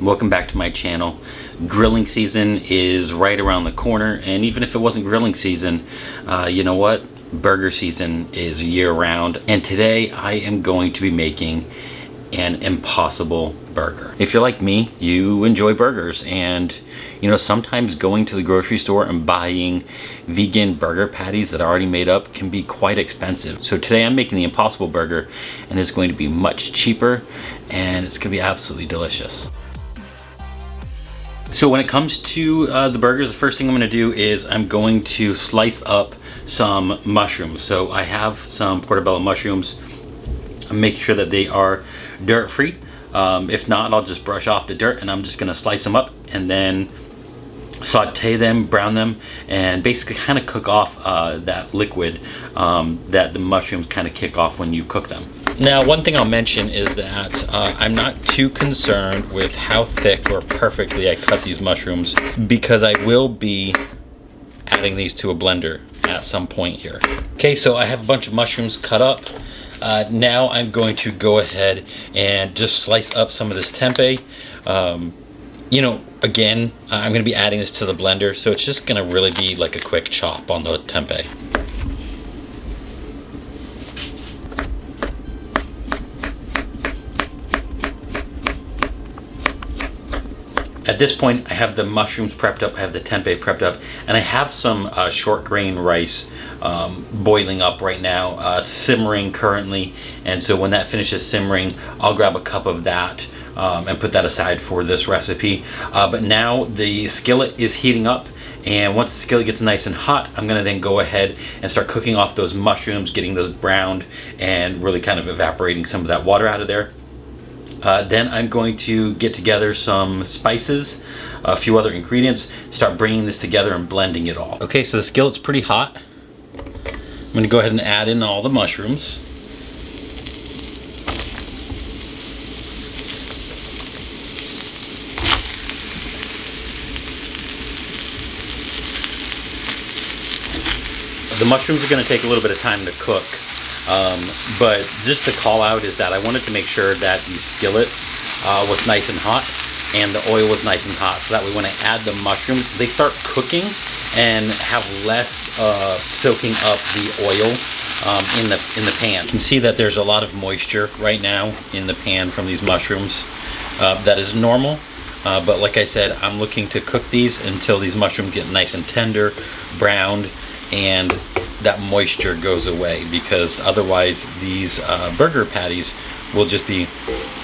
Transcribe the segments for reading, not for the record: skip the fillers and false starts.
welcome back to my channel. Grilling season is right around the corner, and even if it wasn't grilling season, you know what? Burger season is year-round, and today I am going to be making an impossible burger. If you're like me, you enjoy burgers, and you know, sometimes going to the grocery store and buying vegan burger patties that are already made up can be quite expensive. So today I'm making the impossible burger, and it's going to be much cheaper, and it's going to be absolutely delicious. So when it comes to the burgers, the first thing I'm going to do is I'm going to slice up some mushrooms. So I have some portobello mushrooms. I'm making sure that they are dirt free. If not, I'll just brush off the dirt, and I'm just going to slice them up and then saute them, brown them, and basically kind of cook off that liquid that the mushrooms kind of kick off when you cook them. Now, one thing I'll mention is that I'm not too concerned with how thick or perfectly I cut these mushrooms, because I will be adding these to a blender at some point here. Okay, so I have a bunch of mushrooms cut up. Now I'm going to go ahead and just slice up some of this tempeh. You know, again, I'm going to be adding this to the blender, so it's just going to really be like a quick chop on the tempeh. At this point, I have the mushrooms prepped up, I have the tempeh prepped up, and I have some short grain rice boiling up right now, simmering currently. And so when that finishes simmering, I'll grab a cup of that and put that aside for this recipe. But now the skillet is heating up, and once the skillet gets nice and hot, I'm gonna then go ahead and start cooking off those mushrooms, getting those browned and really kind of evaporating some of that water out of there. Then I'm going to get together some spices, a few other ingredients, start bringing this together and blending it all. Okay, so the skillet's pretty hot. I'm going to go ahead and add in all the mushrooms. The mushrooms are going to take a little bit of time to cook. But just the call out is that I wanted to make sure that the skillet was nice and hot and the oil was nice and hot, so that way when I add the mushrooms, they start cooking and have less soaking up the oil in the pan. You can see that there's a lot of moisture right now in the pan from these mushrooms. That is normal, but like I said, I'm looking to cook these until these mushrooms get nice and tender, browned, and that moisture goes away, because otherwise these burger patties will just be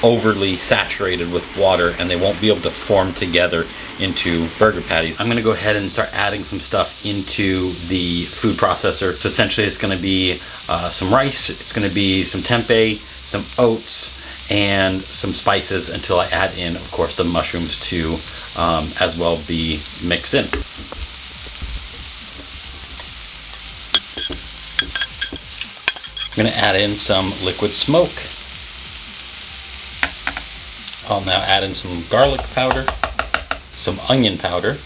overly saturated with water and they won't be able to form together into burger patties. I'm going to go ahead and start adding some stuff into the food processor. So essentially it's going to be some rice, it's going to be some tempeh, some oats, and some spices, until I add in, of course, the mushrooms to as well be mixed in. I'm going to add in some liquid smoke. I'll now add in some garlic powder, some onion powder,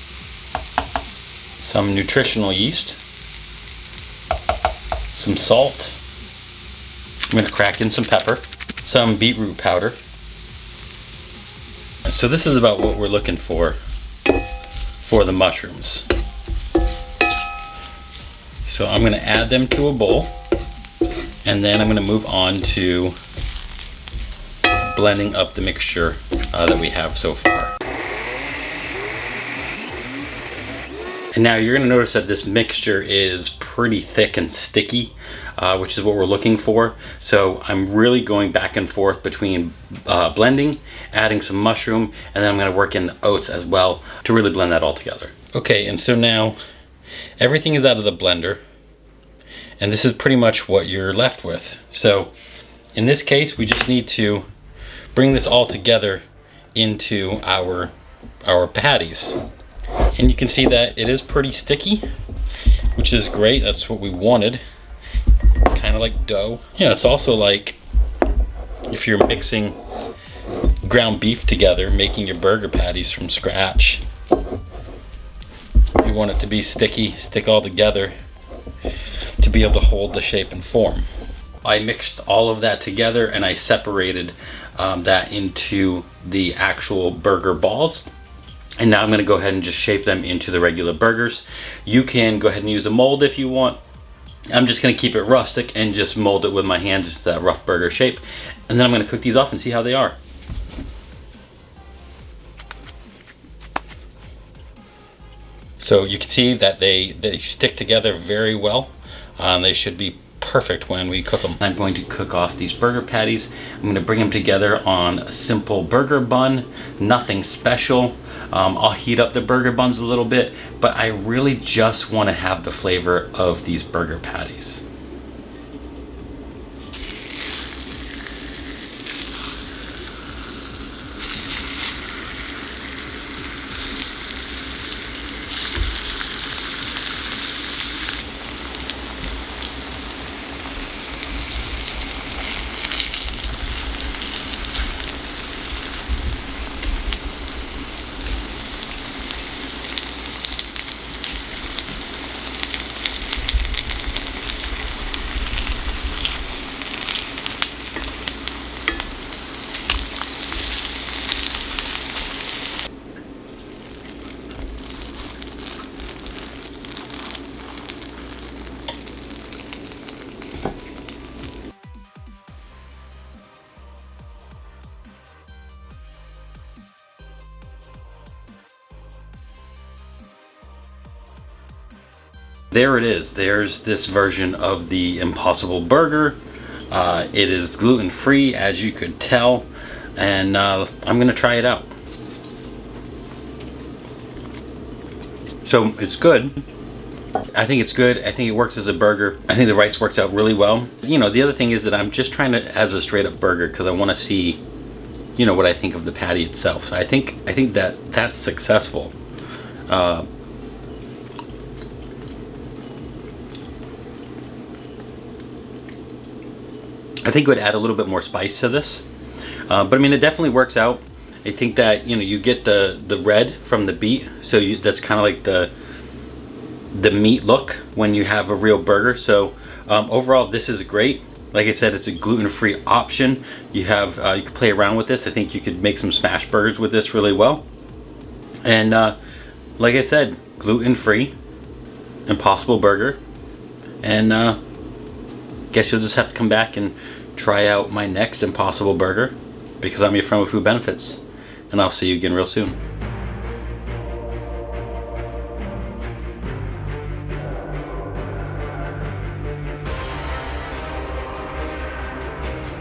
some nutritional yeast, some salt. I'm going to crack in some pepper, some beetroot powder. And so this is about what we're looking for the mushrooms. So I'm going to add them to a bowl. And then I'm going to move on to blending up the mixture that we have so far. And now you're going to notice that this mixture is pretty thick and sticky, which is what we're looking for. So I'm really going back and forth between blending, adding some mushroom, and then I'm going to work in the oats as well to really blend that all together. Okay, and so now everything is out of the blender. And this is pretty much what you're left with. So in this case, we just need to bring this all together into our patties. And you can see that it is pretty sticky, which is great. That's what we wanted. Kind of like dough. Yeah, it's also like if you're mixing ground beef together, making your burger patties from scratch. You want it to be sticky, stick all together, to be able to hold the shape and form. I mixed all of that together and I separated that into the actual burger balls. And now I'm going to go ahead and just shape them into the regular burgers. You can go ahead and use a mold if you want. I'm just going to keep it rustic and just mold it with my hands into that rough burger shape. And then I'm going to cook these off and see how they are. So you can see that they stick together very well. They should be perfect when we cook them. I'm going to cook off these burger patties. I'm going to bring them together on a simple burger bun, nothing special. I'll heat up the burger buns a little bit, but I really just want to have the flavor of these burger patties. There it is. There's this version of the Impossible Burger. It is gluten-free, as you could tell, and I'm gonna try it out. So it's good. I think it's good. I think it works as a burger. I think the rice works out really well. You know, the other thing is that I'm just trying to as a straight up burger because I want to see, you know, what I think of the patty itself. So I think that that's successful. I think it would add a little bit more spice to this, but I mean, it definitely works out. I think that, you know, you get the red from the beet, so that's kind of like the meat look when you have a real burger. So overall, this is great. Like I said, it's a gluten-free option. You have you can play around with this. I think you could make some smash burgers with this really well. And like I said, gluten-free, Impossible Burger, and guess you'll just have to come back and try out my next Impossible Burger, because I'm your friend with food benefits, and I'll see you again real soon.